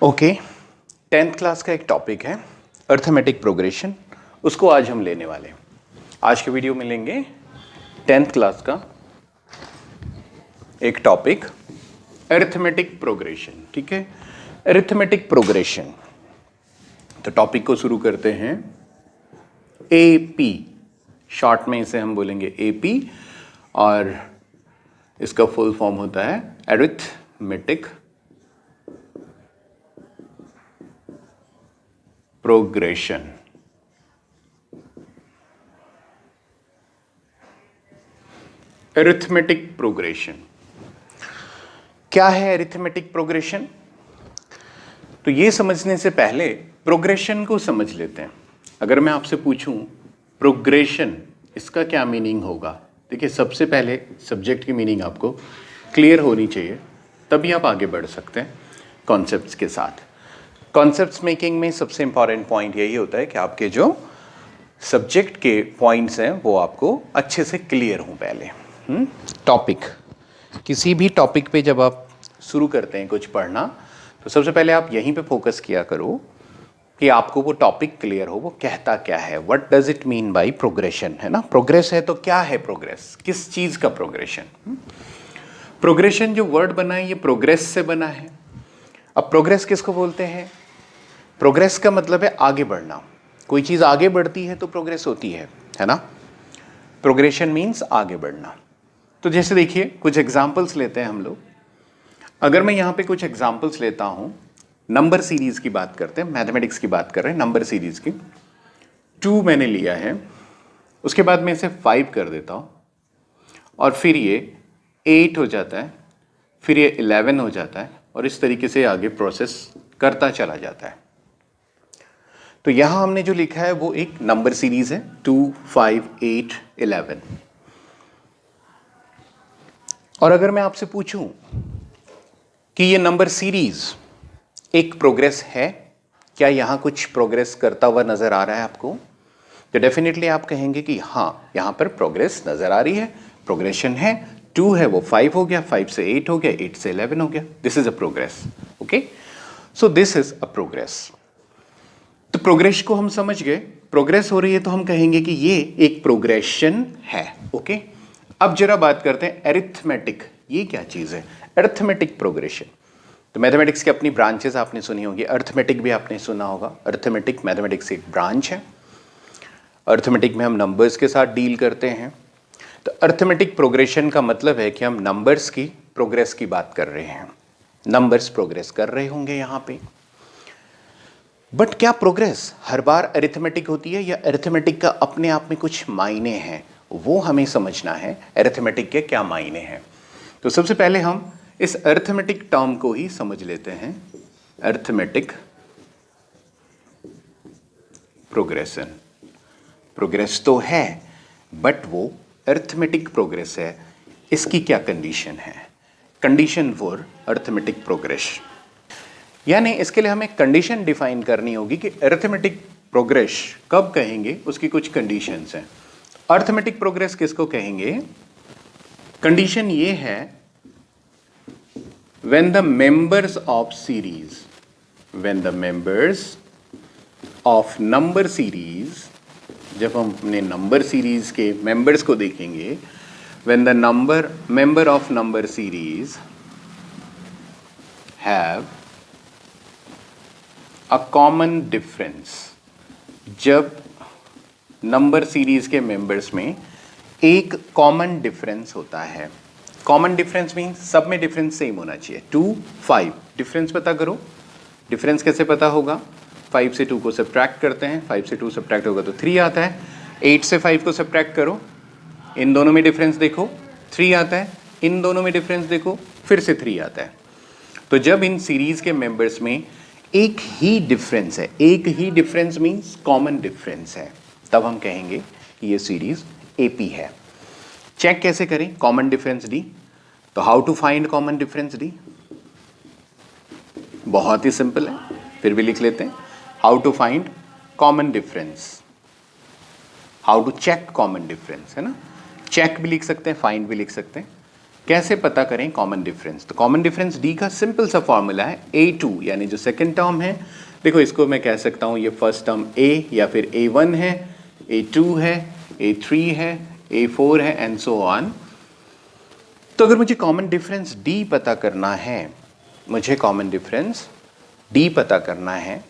Okay, 10th class का एक topic है अर्थमेटिक प्रोग्रेशन। उसको आज हम लेने वाले हैं। आज के वीडियो में लेंगे 10th क्लास का एक टॉपिक अर्थमेटिक प्रोग्रेशन। ठीक है, अर्थमेटिक प्रोग्रेशन। तो टॉपिक को शुरू करते हैं। एपी, शॉर्ट में इसे हम बोलेंगे एपी, और इसका फुल फॉर्म होता है अरिथमेटिक प्रोग्रेशन। अरिथमेटिक प्रोग्रेशन क्या है? अरिथमेटिक प्रोग्रेशन, तो ये समझने से पहले प्रोग्रेशन को समझ लेते हैं। अगर मैं आपसे पूछूं प्रोग्रेशन, इसका क्या मीनिंग होगा? देखिए, सबसे पहले सब्जेक्ट की मीनिंग आपको क्लियर होनी चाहिए, तभी आप आगे बढ़ सकते हैं कॉन्सेप्ट्स के साथ। कॉन्सेप्ट्स मेकिंग में सबसे इंपॉर्टेंट पॉइंट यही होता है कि आपके जो सब्जेक्ट के पॉइंट्स हैं वो आपको अच्छे से क्लियर हों पहले। टॉपिक, किसी भी टॉपिक पे जब आप शुरू करते हैं कुछ पढ़ना, तो सबसे पहले आप यहीं पे फोकस किया करो कि आपको वो टॉपिक क्लियर हो, वो कहता क्या है, what does it mean by progression, है ना। प्रोग्रेस है तो क्या है प्रोग्रेस, किस चीज़ का प्रोग्रेशन? प्रोग्रेशन जो वर्ड बना है ये प्रोग्रेस से बना है। अब प्रोग्रेस किसको बोलते हैं? प्रोग्रेस का मतलब है आगे बढ़ना। कोई चीज़ आगे बढ़ती है तो प्रोग्रेस होती है ना। प्रोग्रेशन मीन्स आगे बढ़ना। तो जैसे देखिए, कुछ एग्जाम्पल्स लेते हैं हम लोग। अगर मैं यहाँ पे कुछ एग्जाम्पल्स लेता हूँ, नंबर सीरीज की बात करते हैं, मैथमेटिक्स की बात कर रहे हैं, नंबर सीरीज की। 2 मैंने लिया है, उसके बाद मैं इसे 5 कर देता हूँ, और फिर ये 8 हो जाता है, फिर ये 11 हो जाता है, और इस तरीके से आगे प्रोसेस करता चला जाता है। तो यहां हमने जो लिखा है वो एक नंबर सीरीज है, 2, 5, 8, 11। और अगर मैं आपसे पूछूं कि ये नंबर सीरीज एक प्रोग्रेस है, क्या यहां कुछ प्रोग्रेस करता हुआ नजर आ रहा है आपको? तो डेफिनेटली आप कहेंगे कि हाँ, यहां पर प्रोग्रेस नजर आ रही है, प्रोग्रेशन है। 2 है वो 5 हो गया, 5 से 8 हो गया, 8 से 11 हो गया। This is a progress. Okay, so this is a progress. तो प्रोग्रेस को हम समझ गए, प्रोग्रेस हो रही है तो हम कहेंगे कि ये एक प्रोग्रेशन है। ओके, अब जरा बात करते हैं अरिथमेटिक, ये क्या चीज है? Arithmetic progression. तो मैथमेटिक्स की अपनी ब्रांचेस आपने सुनी होगी, अरिथमेटिक भी आपने सुना होगा। अरिथमेटिक मैथमेटिक्स एक ब्रांच है। अरिथमेटिक में हम नंबर्स के साथ डील करते हैं। तो अरिथमेटिक प्रोग्रेशन का मतलब है कि हम नंबर्स की प्रोग्रेस की बात कर रहे हैं। नंबर्स प्रोग्रेस कर रहे होंगे यहाँ पे। बट क्या प्रोग्रेस हर बार अरिथमेटिक होती है, या अरिथमेटिक का अपने आप में कुछ मायने हैं? वो हमें समझना है, अरिथमेटिक के क्या मायने हैं। तो सबसे पहले हम इस अरिथमेटिक टर्म को ही समझ लेते हैं। अरिथमेटिक प्रोग्रेशन, प्रोग्रेस तो है, बट वो अरिथमेटिक प्रोग्रेस है। इसकी क्या कंडीशन है? कंडीशन फॉर अरिथमेटिक प्रोग्रेस, यानी इसके लिए हमें कंडीशन डिफाइन करनी होगी कि अरिथमेटिक प्रोग्रेस कब कहेंगे, उसकी कुछ कंडीशंस हैं। अरिथमेटिक प्रोग्रेस किसको कहेंगे? कंडीशन ये है, when the members of series, when the members of number series, जब हम अपने नंबर सीरीज के मेंबर्स को देखेंगे, when the member of number series have a common difference, जब नंबर सीरीज के मेंबर्स में एक कॉमन डिफरेंस होता है। कॉमन डिफरेंस मीन सब में डिफरेंस सेम होना चाहिए। 2, 5 डिफरेंस पता करो। डिफरेंस कैसे पता होगा? 5 से 2 को सब्ट्रैक्ट करते हैं, 5 से 2 सब्ट्रैक्ट होगा तो 3 आता है। 8 से 5 को सब्ट्रैक्ट करो, इन दोनों में डिफरेंस देखो, 3 आता है। इन दोनों में डिफरेंस देखो, फिर से 3 आता है। तो जब इन सीरीज के मेंबर्स में एक ही डिफरेंस है, एक ही डिफरेंस मीन्स कॉमन डिफरेंस है, तब हम कहेंगे कि ये सीरीज एपी है। चेक कैसे करें कॉमन डिफरेंस डी? तो how to find common difference d? बहुत ही सिंपल है, फिर भी लिख लेते हैं। How to find common difference, how to check common difference, है ना। चेक भी लिख सकते हैं, फाइंड भी लिख सकते हैं। कैसे पता करें कॉमन डिफरेंस? तो कॉमन डिफरेंस डी का सिंपल सा फॉर्मूला है A2, यानी जो सेकंड टर्म है, देखो इसको मैं कह सकता हूँ ये फर्स्ट टर्म A या फिर A1 है, A2 है, A3 है, A4 है एंड सो ऑन। तो अगर मुझे कॉमन डिफरेंस D पता करना है, मुझे कॉमन डिफरेंस D पता करना है,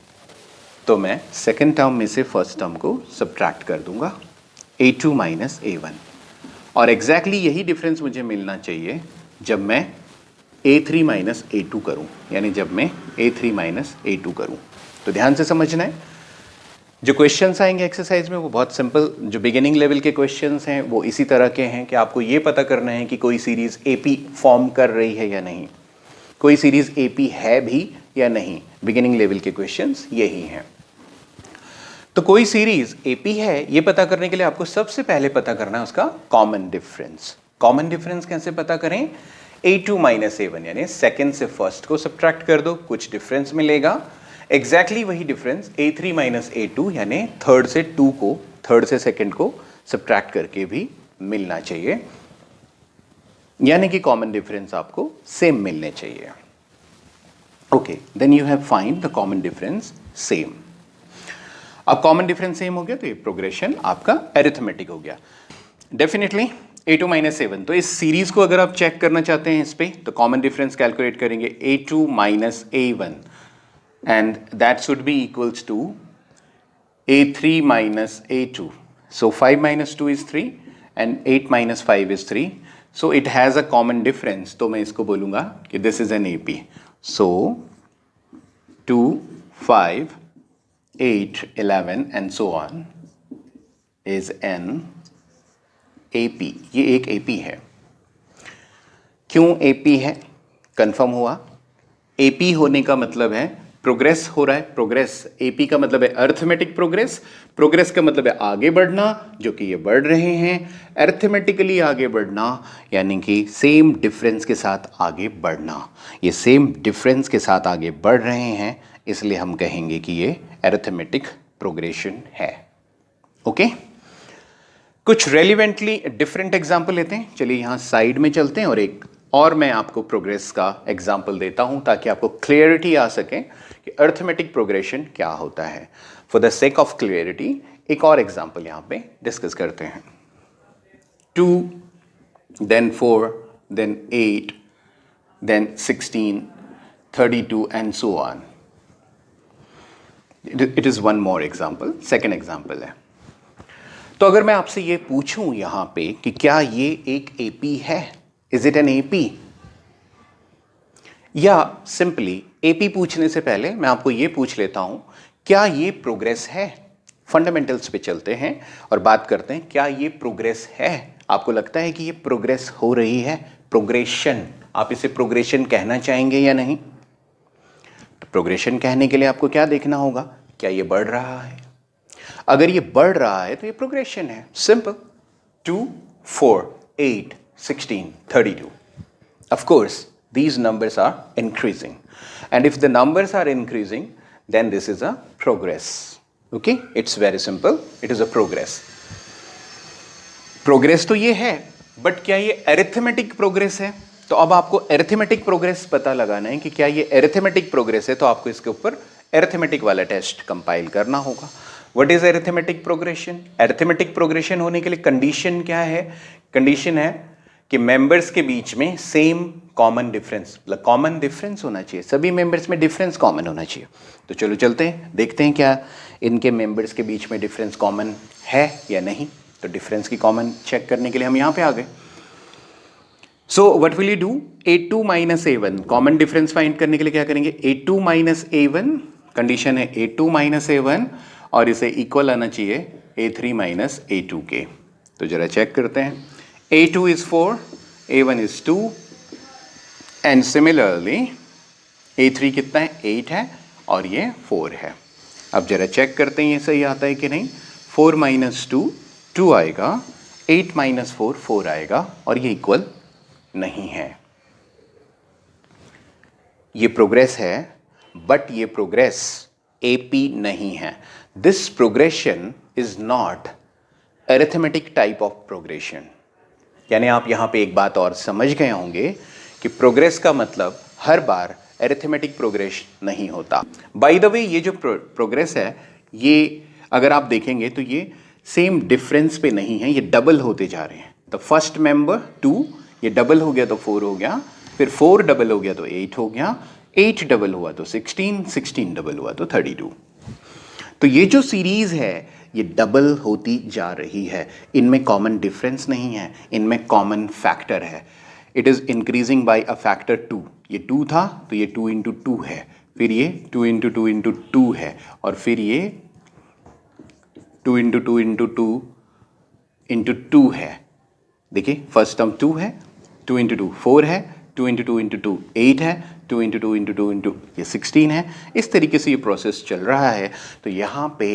तो मैं सेकंड टर्म में से फर्स्ट टर्म को सब्ट्रैक्ट कर दूंगा, A2 माइनस A1। और एग्जैक्टली यही डिफरेंस मुझे मिलना चाहिए जब मैं A3 माइनस A2 करूँ, यानी जब मैं A3 माइनस A2 करूँ। तो ध्यान से समझना है, जो क्वेश्चंस आएंगे एक्सरसाइज में वो बहुत सिंपल, जो बिगिनिंग लेवल के क्वेश्चंस हैं वो इसी तरह के हैं कि आपको ये पता करना है कि कोई सीरीज AP फॉर्म कर रही है या नहीं, कोई सीरीज AP है भी या नहीं। बिगिनिंग लेवल के क्वेश्चंस यही हैं। तो कोई सीरीज AP है, ये पता करने के लिए आपको सबसे पहले पता करना है उसका कॉमन डिफरेंस। कॉमन डिफरेंस कैसे पता करें? A2 माइनस A1, यानी सेकंड से फर्स्ट को सब्ट्रैक्ट कर दो, कुछ डिफरेंस मिलेगा। एग्जैक्टली वही डिफरेंस A3 माइनस A2, यानी थर्ड से 2 को, थर्ड से सेकंड को सब्ट्रैक्ट करके भी मिलना चाहिए, यानी कि कॉमन डिफरेंस आपको सेम मिलने चाहिए। Okay, then you have find the common difference same. अब कॉमन डिफरेंस सेम हो गया तो ये प्रोग्रेशन आपका अरिथमेटिक हो गया। डेफिनेटली A2 माइनस A1, तो इस सीरीज को अगर आप चेक करना चाहते हैं इस पे, तो कॉमन डिफरेंस कैलकुलेट करेंगे A2 minus A1 and that should be equals to A3 minus A2। So 5 minus 2 is 3 and 8 minus 5 is 3, so it has a common difference. तो मैं इसको बोलूंगा कि this is an AP। So 2, 5, 8, 11 and so on is an AP। ये एक AP है। क्यों AP है? कंफर्म हुआ। AP होने का मतलब है प्रोग्रेस हो रहा है। प्रोग्रेस, AP का मतलब है अरिथमेटिक प्रोग्रेस, प्रोग्रेस का मतलब है आगे बढ़ना, जो कि ये बढ़ रहे हैं। अरिथमेटिकली आगे बढ़ना यानी कि सेम डिफरेंस के साथ आगे बढ़ना। ये सेम डिफरेंस के साथ आगे बढ़ रहे हैं, इसलिए हम कहेंगे कि ये अरिथमेटिक प्रोग्रेशन है। ओके, कुछ रेलिवेंटली डिफरेंट एग्जाम्पल लेते हैं। चलिए यहां साइड में चलते हैं और एक और मैं आपको प्रोग्रेस का एग्जाम्पल देता हूं ताकि आपको क्लियरिटी आ सके कि अरिथमेटिक प्रोग्रेशन क्या होता है। For the sake of clarity एक और एग्जाम्पल यहां पे डिस्कस करते हैं। 2, then 4, then 8, then 16, 32 and so on. It is one more example, second example है। तो अगर मैं आपसे ये पूछूं यहां पे कि क्या ये एक AP है, इज इट एन AP, या सिंपली AP पूछने से पहले मैं आपको ये पूछ लेता हूं क्या ये प्रोग्रेस है। फंडामेंटल्स पे चलते हैं और बात करते हैं क्या ये प्रोग्रेस है। आपको लगता है कि ये प्रोग्रेस हो रही है? प्रोग्रेशन, आप इसे प्रोग्रेशन कहना चाहेंगे या नहीं? प्रोग्रेशन कहने के लिए आपको क्या देखना होगा? क्या ये बढ़ रहा है? अगर ये बढ़ रहा है तो ये प्रोग्रेशन है। Simple, 2, 4, 8, 16, 32. Of course, these numbers are increasing. And if the numbers are increasing, then this is a progress. Okay? It's very simple. It is a progress. Progress तो ये है, बट क्या ये अरिथमेटिक प्रोग्रेस है? तो अब आपको अरिथमेटिक प्रोग्रेस पता लगाना है कि क्या ये अरिथमेटिक प्रोग्रेस है, तो आपको इसके ऊपर अरिथमेटिक वाला टेस्ट कंपाइल करना होगा। What is arithmetic progression? Arithmetic progression होने के लिए कंडीशन क्या है? कंडीशन है कि मेंबर्स के बीच में सेम कॉमन डिफरेंस, मतलब कॉमन डिफरेंस होना चाहिए, सभी मेंबर्स में डिफरेंस कॉमन होना चाहिए। तो चलो चलते हैं, देखते हैं क्या इनके मेंबर्स के बीच में डिफरेंस कॉमन है या नहीं। तो डिफरेंस की कॉमन चेक करने के लिए हम यहां पे आ गए। So what will you do? A2 minus A1, common difference find करने के लिए क्या करेंगे? A2 माइनस A1, कंडीशन है A2 माइनस A1 और इसे इक्वल आना चाहिए A3 माइनस A2 के। तो जरा चेक करते हैं। A2 is 4, A1 is 2 and similarly A3 कितना है? 8 है और ये 4 है। अब जरा चेक करते हैं ये सही आता है कि नहीं। 4 माइनस 2 2 आएगा, 8 माइनस 4 4 आएगा और ये इक्वल नहीं है। ये प्रोग्रेस है, बट ये प्रोग्रेस AP नहीं है। This progression is not arithmetic type of progression. यानी आप यहाँ पे एक बात और समझ गए होंगे कि प्रोग्रेस का मतलब हर बार अरिथमेटिक प्रोग्रेस नहीं होता। बाय द वे ये जो प्रोग्रेस है, ये अगर आप देखेंगे तो ये सेम डिफरेंस पे नहीं है, ये डबल होते जा रहे हैं। तो फर्स्ट मेंबर 2, ये डबल हो गया तो 4 हो गया, फिर 4 डबल हो गया तो 8 हो गया, 8 डबल हुआ तो 16, 16 डबल हुआ तो 32। तो ये जो सीरीज है ये डबल होती जा रही है। इनमें कॉमन डिफरेंस नहीं है, इनमें कॉमन फैक्टर है। It is increasing by a factor 2। ये 2 था तो ये 2 इंटू 2 है, फिर ये 2 इंटू 2 इंटू 2 है, और फिर ये 2 इंटू 2 इंटू 2 इंटू 2 है। देखिए फर्स्ट टर्म 2 है, 2 इंटू 2 4 है, 2 इंटू 2 इंटू 2 8 है, 2 इंटू 2 इंटू 2 इंटू ये 16 है। इस तरीके से ये प्रोसेस चल रहा है। तो यहाँ पे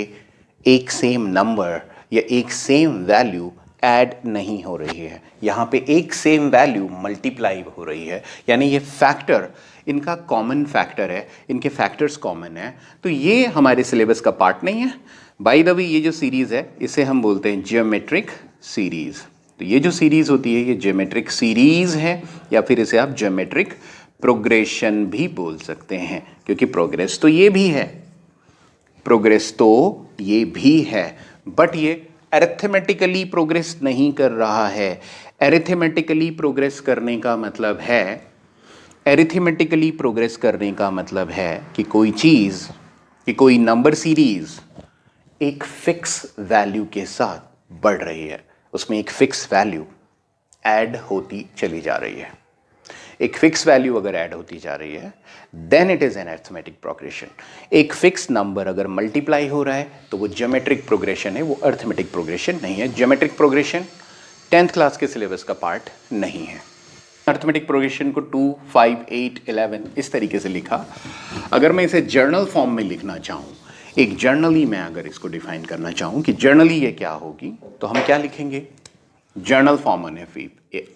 एक सेम नंबर या एक सेम वैल्यू ऐड नहीं हो रही है, यहाँ पे एक सेम वैल्यू मल्टीप्लाई हो रही है। यानी ये फैक्टर इनका कॉमन फैक्टर है, इनके फैक्टर्स कॉमन है। तो ये हमारे सिलेबस का पार्ट नहीं है। बाय द वे ये जो सीरीज है इसे हम बोलते हैं ज्योमेट्रिक सीरीज। तो ये जो सीरीज होती है ये ज्योमेट्रिक सीरीज है, या फिर इसे आप ज्योमेट्रिक प्रोग्रेशन भी बोल सकते हैं, क्योंकि प्रोग्रेस तो ये भी है, प्रोग्रेस तो ये भी है, बट ये अरिथमेटिकली प्रोग्रेस नहीं कर रहा है। अरिथमेटिकली प्रोग्रेस करने का मतलब है, अरिथमेटिकली प्रोग्रेस करने का मतलब है कि कोई चीज़, कि कोई नंबर सीरीज एक फिक्स वैल्यू के साथ बढ़ रही है, उसमें एक फिक्स वैल्यू ऐड होती चली जा रही है। एक फिक्स वैल्यू अगर ऐड होती जा रही है then it is an arithmetic progression. एक फिक्स नंबर अगर मल्टीप्लाई हो रहा है तो वो ज्योमेट्रिक प्रोग्रेशन है, वो अरिथमेटिक प्रोग्रेशन नहीं है। ज्योमेट्रिक प्रोग्रेशन 10th क्लास के सिलेबस का पार्ट नहीं है। अरिथमेटिक प्रोग्रेशन को 2, 5, 8, 11 इस तरीके से लिखा। अगर मैं इसे जर्नल फॉर्म में लिखना चाहूँ, एक जर्नली मैं अगर इसको डिफाइन करना चाहूँ कि जर्नली ये क्या होगी, तो हम क्या लिखेंगे? Journal form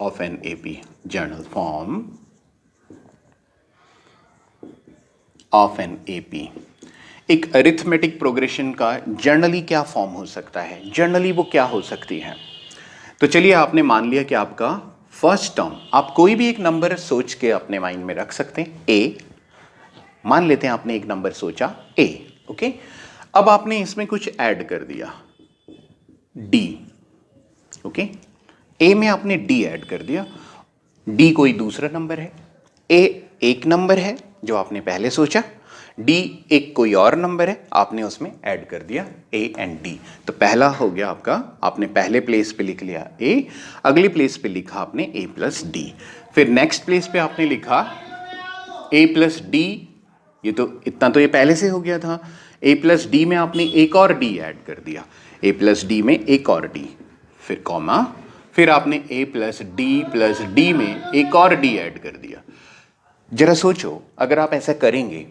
of an AP, journal form of an AP. एक अरिथमेटिक प्रोग्रेशन का जर्नली क्या फॉर्म हो सकता है, जर्नली वो क्या हो सकती है? तो चलिए, आपने मान लिया कि आपका फर्स्ट टर्म, आप कोई भी एक नंबर सोच के अपने माइंड में रख सकते हैं। ए मान लेते हैं, आपने एक नंबर सोचा ए, ओके। अब आपने इसमें कुछ ऐड कर दिया डी, ओके। ए में आपने डी ऐड कर दिया, डी कोई दूसरा नंबर है, ए एक नंबर है जो आपने पहले सोचा, डी एक कोई और नंबर है, आपने उसमें ऐड कर दिया ए एंड डी। तो पहला हो गया आपका, आपने पहले प्लेस पे लिख लिया ए, अगली प्लेस पे लिखा आपने ए प्लस डी, फिर नेक्स्ट प्लेस पे आपने लिखा ए प्लस डी। ये तो इतना तो ये पहले से हो गया था। ए प्लस डी में आपने एक और डी ऐड कर दिया, ए प्लस डी में एक और डी, फिर कॉमा, फिर आपने ए प्लस डी में एक और डी ऐड कर दिया। जरा सोचो, अगर आप ऐसा करेंगे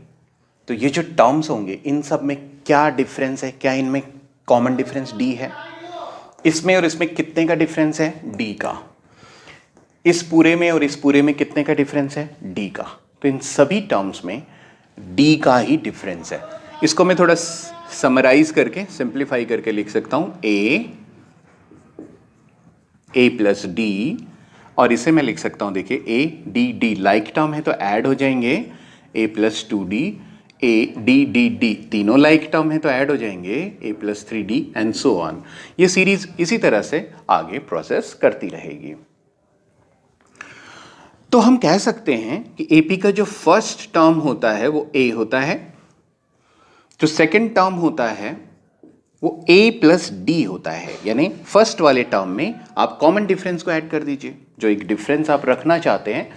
तो ये जो टर्म्स होंगे इन सब में क्या डिफरेंस है? क्या इनमें कॉमन डिफरेंस डी है? इसमें और इसमें कितने का डिफरेंस है? डी का। इस पूरे में और इस पूरे में कितने का डिफरेंस है? डी का। तो इन सभी टर्म्स में डी का ही डिफरेंस है। इसको मैं थोड़ा समराइज करके, सिंप्लीफाई करके लिख सकता हूं, ए प्लस डी, और इसे मैं लिख सकता हूं, देखिए a d d like term है तो ऐड हो जाएंगे, a plus 2d, a d d d तीनों लाइक टर्म है तो ऐड हो जाएंगे, a plus 3d and so on. ये सीरीज इसी तरह से आगे प्रोसेस करती रहेगी। तो हम कह सकते हैं कि एपी का जो फर्स्ट टर्म होता है वो ए होता है, जो सेकंड टर्म होता है वो a प्लस डी होता है। यानी फर्स्ट वाले टर्म में आप कॉमन डिफरेंस को ऐड कर दीजिए, जो एक डिफरेंस आप रखना चाहते हैं।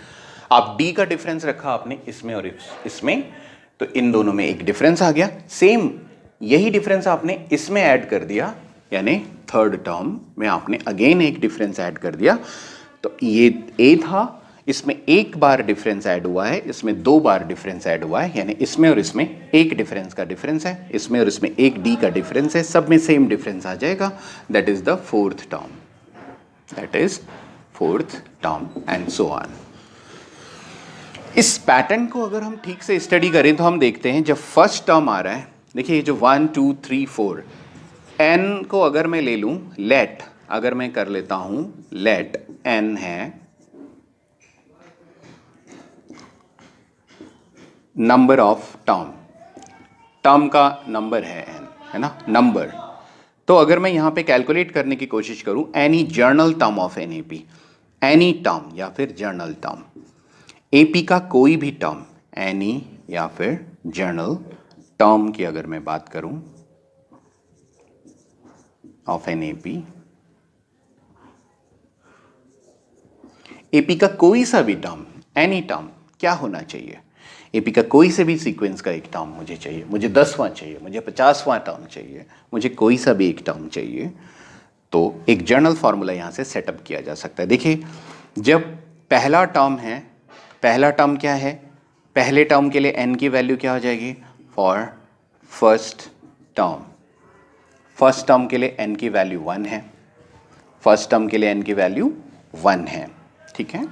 आप d का डिफरेंस रखा आपने इसमें और इसमें, तो इन दोनों में एक डिफरेंस आ गया। सेम यही डिफरेंस आपने इसमें ऐड कर दिया, यानी थर्ड टर्म में आपने अगेन एक डिफरेंस ऐड कर दिया। तो ये a था, इसमें एक बार डिफरेंस ऐड हुआ है, इसमें दो बार डिफरेंस ऐड हुआ है, यानी इसमें और इसमें एक डिफरेंस का डिफरेंस है, इसमें और इसमें एक डी का डिफरेंस है, सब में सेम डिफरेंस आ जाएगा। That is the fourth term, that is fourth term and so on. इस पैटर्न को अगर हम ठीक से स्टडी करें तो हम देखते हैं, जब फर्स्ट टर्म आ रहा है, देखिए जो 1 2 3 4, एन को अगर मैं ले लूं, लेट, अगर मैं कर लेता हूं लेट n है नंबर ऑफ टर्म का नंबर है n, है ना, नंबर। तो अगर मैं यहां पे कैलकुलेट करने की कोशिश करूं any journal term of an AP, any term या फिर जर्नल टर्म, एपी का कोई भी टर्म, एनी या फिर जर्नल टर्म की अगर मैं बात करूं ऑफ एन एपी, एपी का कोई सा भी टर्म, एनी टर्म क्या होना चाहिए, एपी का कोई से भी सीक्वेंस का एक टर्म मुझे चाहिए, मुझे 10वां चाहिए, मुझे 50वां टर्म चाहिए, मुझे कोई सा भी एक टर्म चाहिए, तो एक जर्नल फॉर्मूला यहां से सेटअप किया जा सकता है। देखिए जब पहला टर्म है, पहला टर्म क्या है, पहले टर्म के लिए n की वैल्यू क्या हो जाएगी, for first term, first term के लिए n की वैल्यू 1 है, फर्स्ट टर्म के लिए n की वैल्यू 1 है, ठीक है।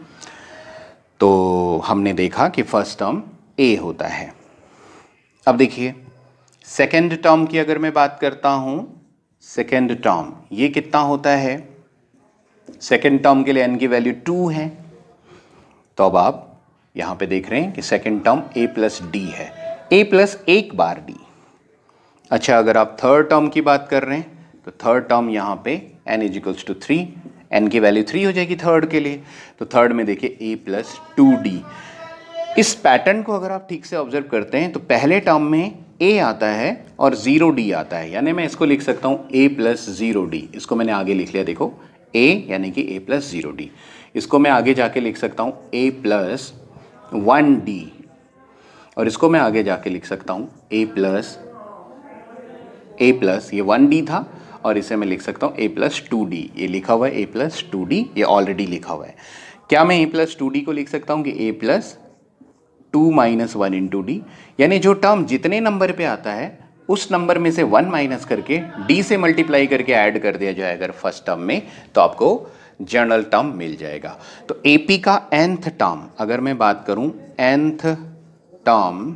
तो हमने देखा कि फर्स्ट टर्म a होता है। अब देखिए सेकेंड टर्म की अगर मैं बात करता हूं, सेकेंड टर्म ये कितना होता है, सेकेंड टर्म के लिए n की वैल्यू 2 है। तो अब आप यहां पे देख रहे हैं कि second term a plus D है, a प्लस एक बार d। अच्छा अगर आप थर्ड टर्म की बात कर रहे हैं तो थर्ड टर्म यहां पे n is equals to 3, n की वैल्यू 3 हो जाएगी थर्ड के लिए। तो थर्ड में देखिए a प्लस 2d। इस पैटर्न को अगर आप ठीक से ऑब्जर्व करते हैं तो पहले टर्म में a आता है और 0d आता है, यानी मैं इसको लिख सकता हूं a प्लस 0d। इसको मैंने आगे लिख लिया, देखो a यानी कि a प्लस 0d। इसको मैं आगे जाके लिख सकता हूं a प्लस 1d, और इसको मैं आगे जाके लिख सकता हूं a प्लस ये 1d था, और इसे मैं लिख सकता हूं a प्लस 2d। ये लिखा हुआ है a प्लस 2d, ये ऑलरेडी लिखा हुआ है। क्या मैं a प्लस 2d को लिख सकता हूं कि a plus 2 minus 1 into D, यानी जो टर्म जितने नंबर पे आता है उस नंबर में से 1 माइनस करके d से मल्टीप्लाई करके ऐड कर दिया जाए अगर फर्स्ट टर्म में, तो आपको जर्नल टर्म मिल जाएगा। तो AP का nth टर्म अगर मैं बात करूं, nth term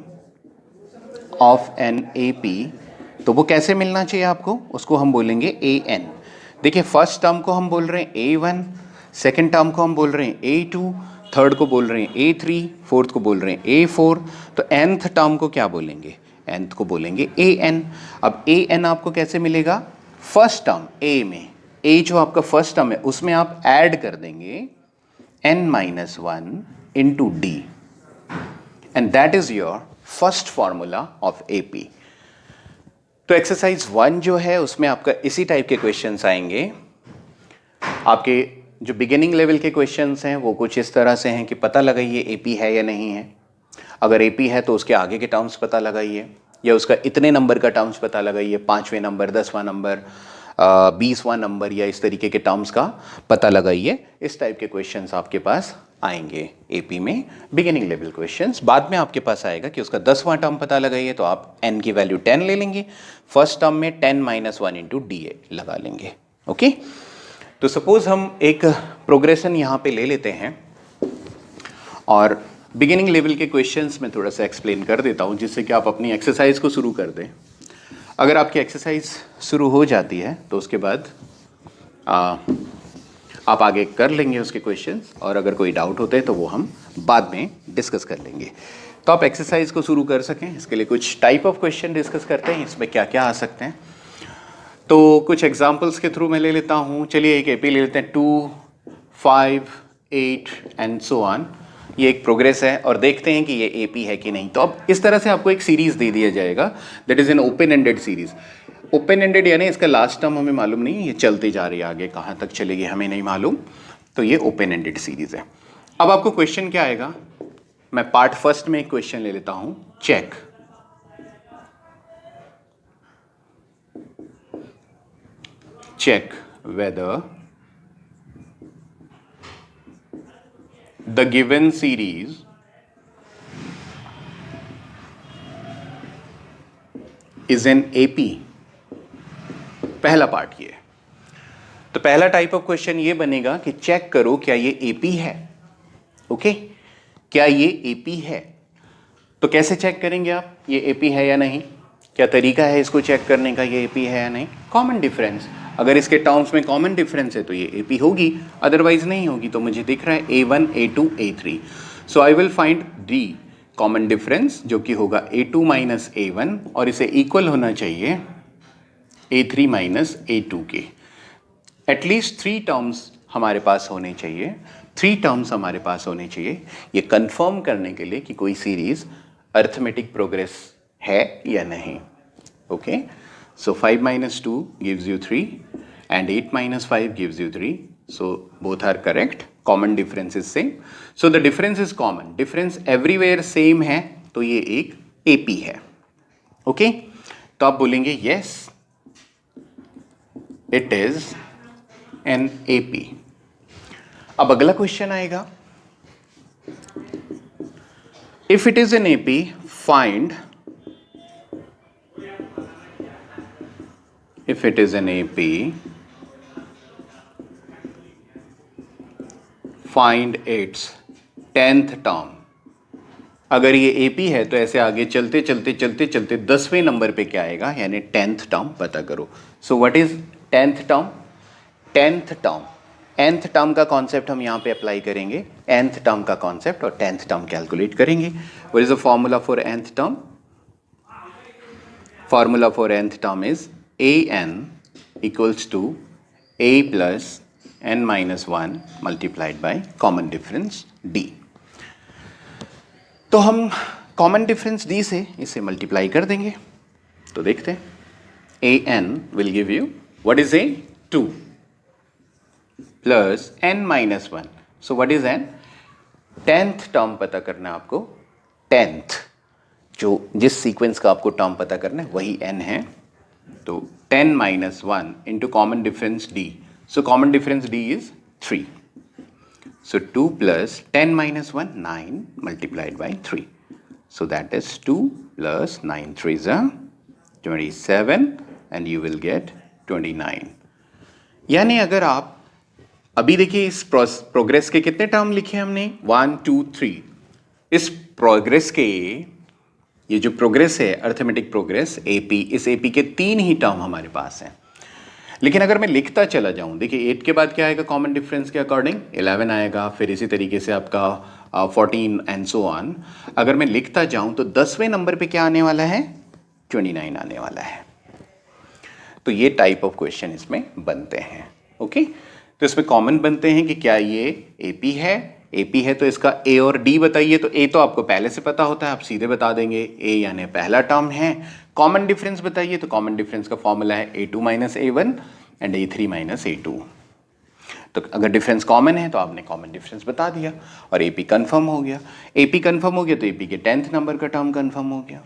of an AP, तो वो कैसे मिलना चाहिए आपको, उसको हम बोलेंगे an। देखिए फर्स्ट टर्म को हम बोल रहे हैं a1, सेकेंड टर्म को हम बोल रहे हैं a2, थर्ड को बोल रहे हैं a3, फोर्थ को बोल रहे हैं a4। तो nth टर्म को क्या बोलेंगे, nth को बोलेंगे an। अब an आपको कैसे मिलेगा, फर्स्ट टर्म a में, a जो आपका फर्स्ट टर्म है उसमें आप ऐड कर देंगे n minus 1 into D, and that is your first formula of AP। तो एक्सरसाइज 1 जो है उसमें आपका इसी टाइप के क्वेश्चंस आएंगे। आपके जो बिगिनिंग लेवल के क्वेश्चंस हैं वो कुछ इस तरह से हैं कि पता लगाइए AP है या नहीं है। अगर AP है तो उसके आगे के टर्म्स पता लगाइए, या उसका इतने नंबर का टर्म्स पता लगाइए, 5वें नंबर, 10वां नंबर, 20वां नंबर, या इस तरीके के टर्म्स का पता लगाइए। इस टाइप के क्वेश्चंस आपके पास आएंगे AP में, बिगिनिंग लेवल क्वेश्चंस। बाद में आपके पास आएगा कि उसका 10वां टर्म पता लगाइए, तो आप n की वैल्यू 10 ले लेंगे, फर्स्ट टर्म में 10 माइनस 1 इंटू डी लगा लेंगे। ओके, तो सपोज हम एक प्रोग्रेशन यहाँ पे ले लेते हैं, और बिगिनिंग लेवल के क्वेश्चंस में थोड़ा सा एक्सप्लेन कर देता हूँ जिससे कि आप अपनी एक्सरसाइज को शुरू कर दें। अगर आपकी एक्सरसाइज शुरू हो जाती है तो उसके बाद आप आगे कर लेंगे उसके क्वेश्चंस, और अगर कोई डाउट होते हैं तो वो हम बाद में डिस्कस कर लेंगे। तो आप एक्सरसाइज को शुरू कर सकें इसके लिए कुछ टाइप ऑफ क्वेश्चन डिस्कस करते हैं, इसमें क्या क्या आ सकते हैं। तो कुछ एग्जांपल्स के थ्रू मैं ले लेता हूँ। चलिए एक AP ले लेते हैं, 2, 5, 8 एंड सो ऑन। ये एक प्रोग्रेस है और देखते हैं कि ये AP है कि नहीं। तो अब इस तरह से आपको एक सीरीज दे दिया जाएगा, that is an open ended series. Open ended यानी इसका लास्ट टर्म हमें मालूम नहीं है, ये चलती जा रही है, आगे कहाँ तक चलेगी हमें नहीं मालूम। तो ये ओपन एंडेड सीरीज है। अब आपको क्वेश्चन क्या आएगा, मैं पार्ट फर्स्ट में एक क्वेश्चन ले लेता हूं, check whether the given series is an AP। पहला पार्ट ये। तो पहला टाइप ऑफ क्वेश्चन ये बनेगा कि चेक करो क्या ये AP है। ओके, क्या ये AP है। तो कैसे चेक करेंगे आप ये AP है या नहीं, क्या तरीका है इसको चेक करने का, ये AP है या नहीं। कॉमन डिफरेंस, अगर इसके टर्म्स में कॉमन डिफरेंस है तो ये AP होगी, अदरवाइज नहीं होगी। तो मुझे दिख रहा है A1 A2 A3, so I will find D common difference जो कि होगा A2 माइनस A1 और इसे इक्वल होना चाहिए A3 माइनस A2 के। एटलीस्ट 3 टर्म्स हमारे पास होने चाहिए, 3 टर्म्स हमारे पास होने चाहिए ये कंफर्म करने के लिए कि कोई सीरीज अरिथमेटिक प्रोग्रेस है या नहीं। Okay, so 5 minus 2 gives you 3 and 8 minus 5 gives you 3, so both are correct, common difference is same, so the difference is common, difference everywhere same है तो ये एक AP है। ओके, तो आप बोलेंगे yes it is an AP। अब अगला क्वेश्चन आएगा, if it is an AP find, if it is an AP find its 10th term। अगर ये AP है तो ऐसे आगे चलते चलते चलते चलते 10वें नंबर पे क्या आएगा, यानी 10th टर्म पता करो। So what is 10th term? 10th term, nth term का कॉन्सेप्ट हम यहाँ पे अप्लाई करेंगे, nth टर्म का कॉन्सेप्ट, और 10th टर्म कैलकुलेट करेंगे। What is the formula for nth term? Formula for nth term is an equals to a plus n minus 1 multiplied by common difference d। तो हम common difference d से इसे multiply कर देंगे, तो देखते हैं an will give you what is a 2 plus n minus 1, so what is n? 10th term पता करना है आपको, 10th जो जिस सीक्वेंस का आपको टर्म पता करना है वही n है, तो 10 minus 1 into common difference d, so common difference d is 3, so 2 plus 10 minus 1 9 multiplied by 3, so that is 2 plus 9 3s are 27 and you will get 29। यानी अगर आप अभी देखिए इस प्रोग्रेस के कितने टर्म लिखे हमने, 1 2 3, इस प्रोग्रेस के ये जो प्रोग्रेस है अरिथमेटिक प्रोग्रेस AP, इस AP के 3 ही टर्म हमारे पास हैं। लेकिन अगर मैं लिखता चला जाऊं, देखिए 8 के बाद क्या आएगा कॉमन डिफरेंस के अकॉर्डिंग, 11 आएगा, फिर इसी तरीके से आपका 14 एंड सो ऑन। अगर मैं लिखता जाऊं तो 10वें नंबर पे क्या आने वाला है, 29 आने वाला है। तो ये टाइप ऑफ क्वेश्चन इसमें बनते हैं। ओके, तो इसमें कॉमन बनते हैं कि क्या ये AP है, AP है तो इसका A और D बताइए, तो A तो आपको पहले से पता होता है, आप सीधे बता देंगे, A यानी पहला टर्म है। कॉमन डिफरेंस बताइए, तो कॉमन डिफरेंस का फॉर्मूला है A2 minus A1 and A3 minus A2। तो अगर डिफरेंस कॉमन है तो आपने कॉमन डिफरेंस बता दिया और AP कंफर्म हो गया। AP कंफर्म हो गया तो AP के 10th नंबर का टर्म कंफर्म हो गया।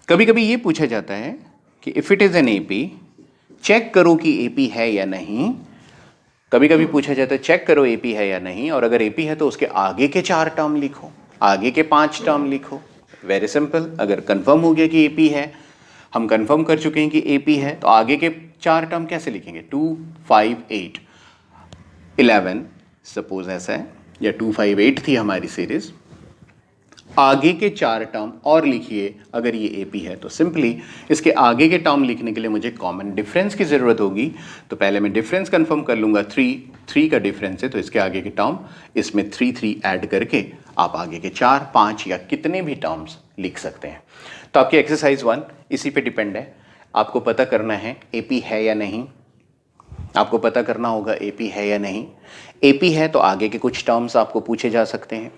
कभी कभी ये पूछा जाता है कि if it is an AP, check करो कि AP है या नहीं। कभी कभी पूछा जाता है चेक करो AP है या नहीं, और अगर AP है तो उसके आगे के 4 टर्म लिखो, आगे के 5 टर्म लिखो। वेरी सिंपल, अगर कंफर्म हो गया कि AP है, हम कंफर्म कर चुके हैं कि AP है, तो आगे के 4 टर्म कैसे लिखेंगे, 2 5 8 11 सपोज ऐसा है, या 2 5 8 थी हमारी सीरीज, आगे के 4 टर्म और लिखिए। अगर ये AP है तो सिंपली इसके आगे के टर्म लिखने के लिए मुझे कॉमन डिफरेंस की ज़रूरत होगी, तो पहले मैं डिफरेंस कंफर्म कर लूँगा। 3 का डिफरेंस है तो इसके आगे के टर्म, इसमें 3 ऐड करके आप आगे के 4 5 या कितने भी टर्म्स लिख सकते हैं। तो आपकी एक्सरसाइज 1 इसी पे डिपेंड है। आपको पता करना है AP है या नहीं, आपको पता करना होगा AP है या नहीं। AP है तो आगे के कुछ टर्म्स आपको पूछे जा सकते हैं,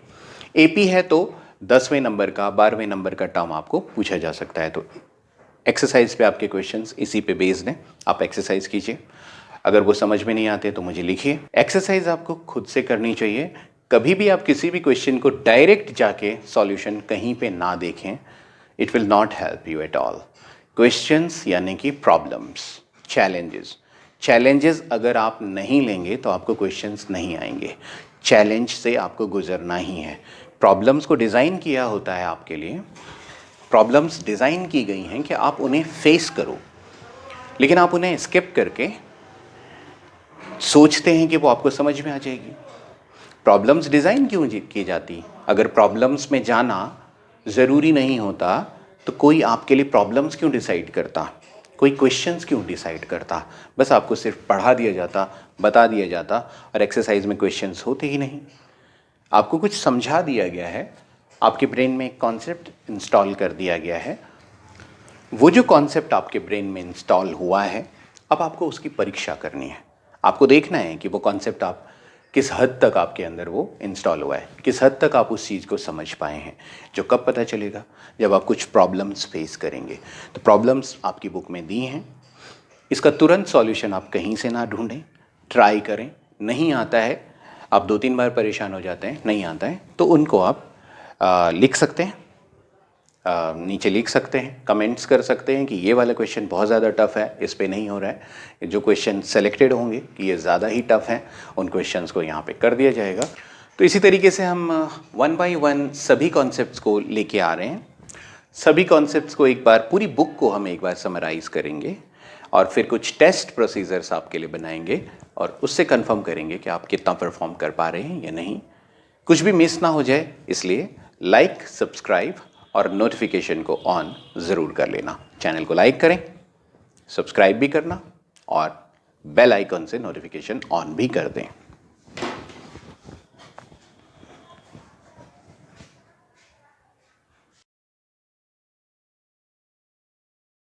AP है तो 10वें नंबर का 12वें नंबर का टर्म आपको पूछा जा सकता है। तो एक्सरसाइज पे आपके क्वेश्चंस इसी पे बेस्ड हैं, आप एक्सरसाइज कीजिए। अगर वो समझ में नहीं आते तो मुझे लिखिए। एक्सरसाइज आपको खुद से करनी चाहिए। कभी भी आप किसी भी क्वेश्चन को डायरेक्ट जाके सॉल्यूशन कहीं पे ना देखें, it will not help you at all. Questions यानी कि प्रॉब्लम्स, चैलेंजेस अगर आप नहीं लेंगे तो आपको क्वेश्चंस नहीं आएंगे। चैलेंज से आपको गुजरना ही है। प्रॉब्लम्स को डिज़ाइन किया होता है आपके लिए, प्रॉब्लम्स डिज़ाइन की गई हैं कि आप उन्हें फेस करो, लेकिन आप उन्हें स्किप करके सोचते हैं कि वो आपको समझ में आ जाएगी। प्रॉब्लम्स डिज़ाइन क्यों की जाती? अगर प्रॉब्लम्स में जाना ज़रूरी नहीं होता तो कोई आपके लिए प्रॉब्लम्स क्यों डिसाइड करता? कोई क्वेश्चंस क्यों डिसाइड करता? बस आपको सिर्फ पढ़ा दिया जाता, बता दिया जाता और एक्सरसाइज में क्वेश्चंस होते ही नहीं। आपको कुछ समझा दिया गया है, आपके ब्रेन में एक कॉन्सेप्ट इंस्टॉल कर दिया गया है। वो जो कॉन्सेप्ट आपके ब्रेन में इंस्टॉल हुआ है, अब आपको उसकी परीक्षा करनी है। आपको देखना है कि वो कॉन्सेप्ट आप किस हद तक आपके अंदर वो इंस्टॉल हुआ है, किस हद तक आप उस चीज़ को समझ पाए हैं। जो कब पता चलेगा? जब आप कुछ प्रॉब्लम्स फेस करेंगे। तो प्रॉब्लम्स आपकी बुक में दी हैं, इसका तुरंत सॉल्यूशन आप कहीं से ना ढूंढें, ट्राई करें। नहीं आता है, आप 2-3 बार परेशान हो जाते हैं, नहीं आता है तो उनको आप लिख सकते हैं, नीचे लिख सकते हैं, कमेंट्स कर सकते हैं कि ये वाला क्वेश्चन बहुत ज़्यादा टफ है, इस पे नहीं हो रहा है। जो क्वेश्चन सेलेक्टेड होंगे कि ये ज़्यादा ही टफ हैं, उन क्वेश्चंस को यहाँ पे कर दिया जाएगा। तो इसी तरीके से हम 1 बाय 1 सभी कॉन्सेप्ट्स को लेके आ रहे हैं। सभी कॉन्सेप्ट्स को एक बार, पूरी बुक को हम एक बार समराइज़ करेंगे और फिर कुछ टेस्ट प्रोसीजर्स आपके लिए बनाएंगे और उससे कंफर्म करेंगे कि आप कितना परफॉर्म कर पा रहे हैं या नहीं। कुछ भी मिस ना हो जाए, इसलिए लाइक, सब्सक्राइब और नोटिफिकेशन को ऑन ज़रूर कर लेना। चैनल को लाइक करें, सब्सक्राइब भी करना और बेल आइकन से नोटिफिकेशन ऑन भी कर दें।